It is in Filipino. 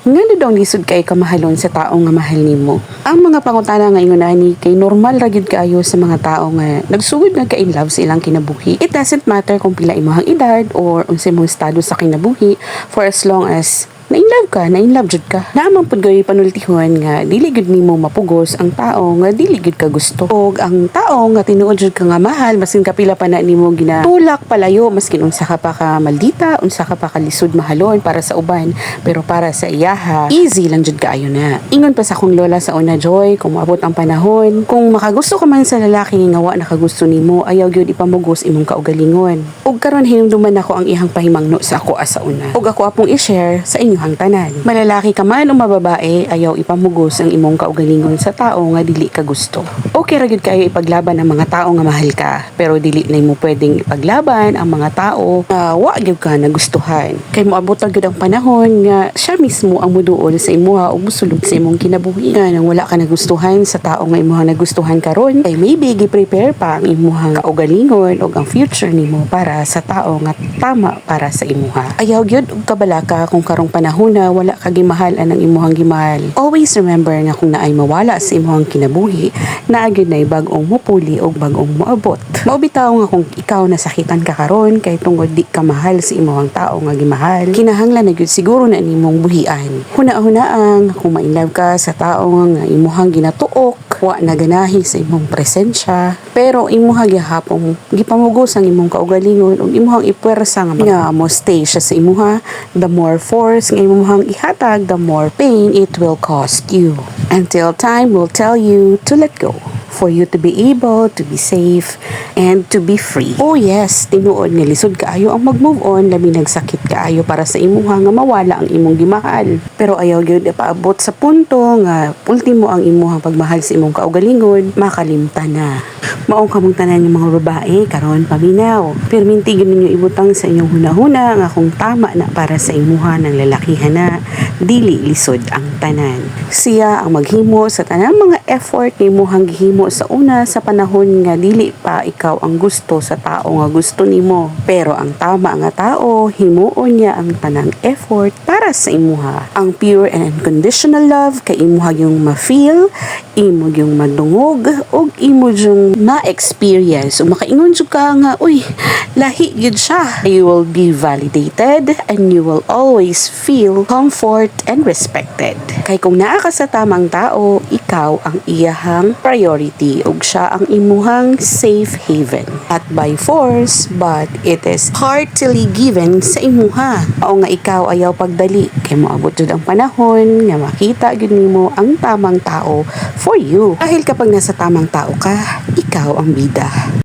Ngano daw lisod kay kamahalon sa tao nga mahal nimo. Ang mga pangutana nga ingon ani kay normal ra gyud kaayo sa mga tao nga nagsugod nga ka in love sa ilang kinabuhi. It doesn't matter kung pila imong edad or unsa imong estado sa kinabuhi for as long as na-inlove ka, na-inlove jud ka. Naman pud gay panultihon nga dili gud nimo mapugos ang tao nga dili gud ka gusto. Og ang tao nga tinuod jud ka nga mahal masin kapila pa na nimo ginatulak palayo maskin unsa ka pa ka maldita, unsa ka pa ka lisod mahalon para sa uban, pero para sa iyaha easy lang jud kaayo na. Ingon pa sa akong lola sa una, Joy, kung maabot ang panahon, kung makagusto ka man sa lalaki nga wa nakagusto nimo, ayaw gyud ipamugos imong kaugalingon. Og karon hinumduman ako ang ihang pahimangno sa ako asa una. Og ako apong i-share sa inyo hang tanan. Malalaki ka man o mababae, ayaw ipamugos ang imong kaugalingon sa tao nga dili ka gusto. Okay ra gyud kayo ipaglaban ang mga tao nga mahal ka, pero dili na mo pwedeng ipaglaban ang mga tao nga wa gyud ka nagustuhan. Kay moabot gyud ang panahon nga siya mismo ang muduol sa imuha ug mosulod sa imong kinabuhi. Nang wala ka nagustuhan sa tao nga imuha nagustuhan karon, kay maybe gi-prepare pa ang imuhang kaugalingon ug ang future nimo para sa tao nga tama para sa imuha. Ayaw gyud og kabalaka kung karong panahon na wala ka gimahal ang imuhang gimahal. Always remember nga kung naay mawala sa imuhang kinabuhi, naa gyud nay bag-ong mopuli og bag-ong moabot. Mao bitaw nga kung ikaw nasakitan ka karon kay tungod di ka mahal sa imuhang tao nga gimahal, kinahanglan na gyud siguro na nimong buhian. Huna-hunaang kung ma-inlove ka sa tao nga imuhang ginatuok, wa naganahi sa imong presensya, pero imuha gihapon gipamugos ang imong kaugalingon ug imuhang ipwersa nga mo stay siya sa imuha, the more force nga imuhang ihatag, the more pain it will cost you. Until time will tell you to let go, for you to be able to be safe and to be free. Oh yes, tinuod nga lisod kaayo ang mag-move on, labi nagsakit kaayo para sa imuha nga mawala ang imong gimahal. Pero ayaw gyud paabot sa punto nga ultimo ang imuhang pagmahal sa imong kaugalingon makalimtan na. Maong kamong tanan ng mga babae karon paminaw. Perminti gyud ninyo ibutang sa inyong hunahuna nga kung tama na para sa imuha ng lalakihan na dili lisod ang tanan. Siya ang maghimo sa tanang mga effort nga imuhang gihimo sa una sa panahon nga dili pa ikaw ang gusto sa tao nga gusto nimo. Pero ang tama nga tao himuon niya ang tanang effort para sa imuha. Ang pure and unconditional love kay imuha yung ma-feel, imo yung madungog ug imo yung ma-experience. O makaingon jud ka nga, uy, lahi gyud siya. You will be validated and you will always feel comfort and respected. Kay kung naa ka sa tamang tao, ikaw ang iyahang priority ug siya ang imuhang safe haven. Not by force, but it is heartily given sa imuha. O nga ikaw ayaw pagdali kay moabot jud ang panahon nga makita gyud nimo ang tamang tao for you. Dahil kapag nasa tamang tao ka, ikaw ang bida.